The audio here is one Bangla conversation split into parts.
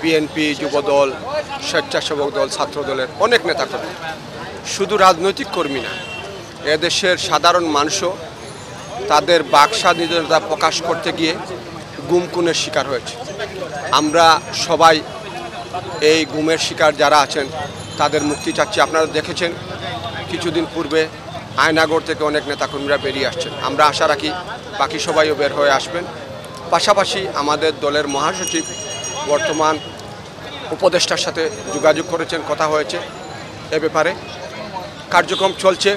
বিএনপি, যুবদল, স্বেচ্ছাসেবক দল, ছাত্র দলের অনেক নেতাকর্মী, শুধু রাজনৈতিক কর্মী না, এদেশের সাধারণ মানুষও তাদের বাক স্বাধীনতা প্রকাশ করতে গিয়ে গুম-খুনের শিকার হয়েছে। আমরা সবাই এই গুমের শিকার যারা আছেন তাদের মুক্তি চাচ্ছি। আপনারা দেখেছেন কিছুদিন পূর্বে আয়নাগর থেকে অনেক নেতাকর্মীরা বেরিয়ে আসছেন। আমরা আশা রাখি বাকি সবাইও বের হয়ে আসবেন। পাশাপাশি আমাদের দলের মহাসচিব বর্তমান উপদেষ্টার সাথে যোগাযোগ করেছেন, কথা হয়েছে এ ব্যাপারে। কার্যক্রম চলছে।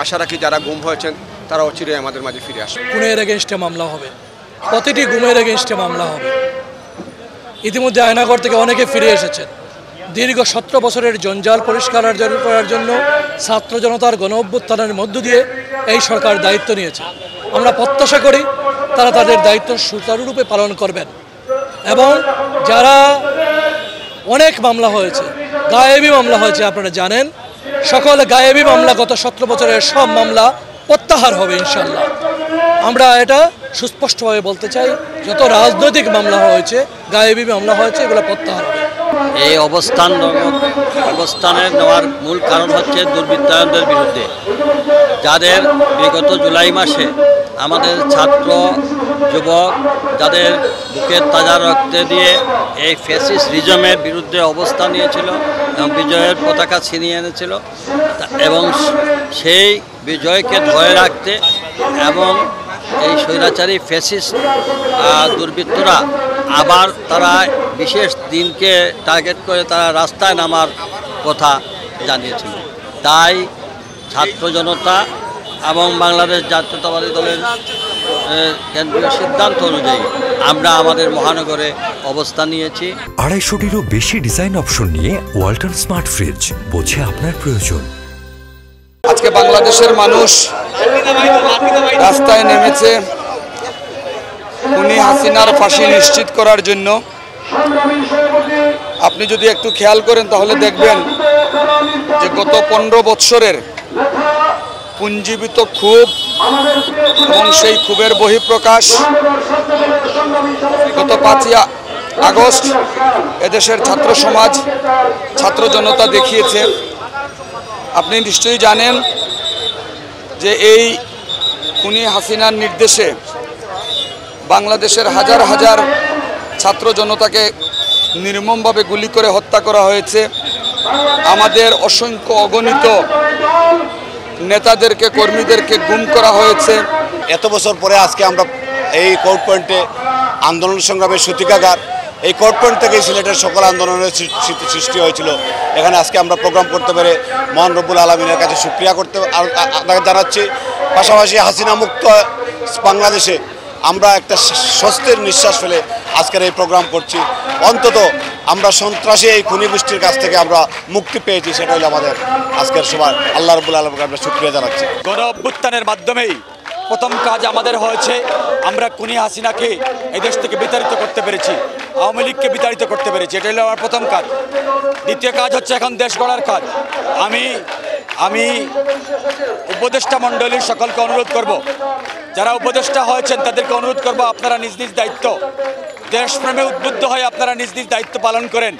আশা রাখি যারা গুম হয়েছেন তারা অচিরেই আমাদের মাঝে ফিরে আসবে। খুনের এগেনস্টে মামলা হবে, প্রতিটি গুমের এগেনস্টে মামলা হবে। ইতিমধ্যে আয়নাগর থেকে অনেকে ফিরে এসেছেন। দীর্ঘ 17 বছরের জঞ্জাল পরিষ্কার করার জন্য ছাত্র জনতার গণ অভ্যুত্থানের মধ্য দিয়ে এই সরকার দায়িত্ব নিয়েছে। আমরা প্রত্যাশা করি তারা তাদের দায়িত্ব সুচারুরূপে পালন করবেন। এবং যারা অনেক মামলা হয়েছে, গায়েবী মামলা হয়েছে, আপনারা জানেন সকল গায়েবী মামলা গত 17 বছরের সব মামলা প্রত্যাহার হবে ইনশাল্লাহ। আমরা এটা সুস্পষ্টভাবে বলতে চাই, যত রাজনৈতিক মামলা হয়েছে, গায়েবী মামলা হয়েছে, এগুলো প্রত্যাহার হবে। এই অবস্থানের নেওয়ার মূল কারণ হচ্ছে দুর্বৃত্তায়নদের বিরুদ্ধে, যাদের বিগত জুলাই মাসে আমাদের ছাত্র যুবক যাদের বুকের তাজা রক্তে দিয়ে এই ফ্যাসিস্ট রিজমের বিরুদ্ধে অবস্থান নিয়েছিল এবং বিজয়ের পতাকা ছিনিয়ে এনেছিল, এবং সেই বিজয়কে ধরে রাখতে এবং এই স্বৈরাচারী ফ্যাসিস্ট দুর্বৃত্তরা আবার তারা বিশেষ দিনকে টার্গেট করে তারা রাস্তায় নামার কথা জানিয়েছিল। তাই ছাত্র জনতা এবং বাংলাদেশ জাতীয়তাবাদী দলের কেন্দ্রীয় সিদ্ধান্ত অনুযায়ী আমরা আমাদের মহানগরে অবস্থান নিয়েছি। 250-টিরও বেশি ডিজাইন অপশন নিয়ে ওয়ালটন স্মার্ট ফ্রিজ, বোঝে আপনার প্রয়োজন। আজকে বাংলাদেশের মানুষ রাস্তায় নেমেছে খুনি হাসিনার ফাঁসি নিশ্চিত করার জন্য। আপনি যদি একটু খেয়াল করেন তাহলে দেখবেন যে গত 15 বৎসরের পুঞ্জীবিত ক্ষোভ এবং সেই ক্ষোভের বহিঃপ্রকাশ গত 5ই আগস্ট এদেশের ছাত্র সমাজ, ছাত্র জনতা দেখিয়েছে। আপনি নিশ্চয়ই জানেন যে এই খুনি হাসিনার নির্দেশে বাংলাদেশের হাজার হাজার ছাত্র জনতাকে নির্মমভাবে গুলি করে হত্যা করা হয়েছে। আমাদের অসংখ্য অগণিত নেতাদেরকে, কর্মীদেরকে গুম করা হয়েছে। এত বছর পরে আজকে আমরা এই কোর্ট পয়েন্টে আন্দোলন সংগ্রামের সূতিকাগার, এই কোর্ট পয়েন্ট থেকেই সিলেটের সকল আন্দোলনের সৃষ্টি হয়েছিল। এখানে আজকে আমরা প্রোগ্রাম করতে পেরে মহান রব্বুল আলমিনের কাছে শুকরিয়া জানাচ্ছি। পাশাপাশি হাসিনা মুক্ত বাংলাদেশে আমরা একটা স্বস্তির নিঃশ্বাস ফেলে আজকের এই প্রোগ্রাম করছি। অন্তত আমরা সন্ত্রাসী এই খুনি গোষ্ঠীর কাছ থেকে আমরা মুক্তি পেয়েছি, সেটা হলো আমাদের আজকের সবার আল্লাহ রব্বুল আলমকে আমরা শুকরিয়া জানাচ্ছি। গণ অভ্যুত্থানের মাধ্যমেই প্রথম কাজ আমাদের হয়েছে, আমরা খুনি হাসিনাকে এদেশ থেকে বিতাড়িত করতে পেরেছি, আওয়ামী লীগকে বিতাড়িত করতে পেরেছি। এটা হলো আমার প্রথম কাজ। দ্বিতীয় কাজ হচ্ছে এখন দেশ গড়ার কাজ। আমি উপদেষ্টা মণ্ডলীর সকলকে অনুরোধ করব, যারা উপদেষ্টা হয়েছেন তাদেরকে অনুরোধ করব, আপনারা নিজ নিজ দায়িত্ব, দেশপ্রেমে উদ্বুদ্ধ হয়ে আপনারা নিজ নিজ দায়িত্ব পালন করেন।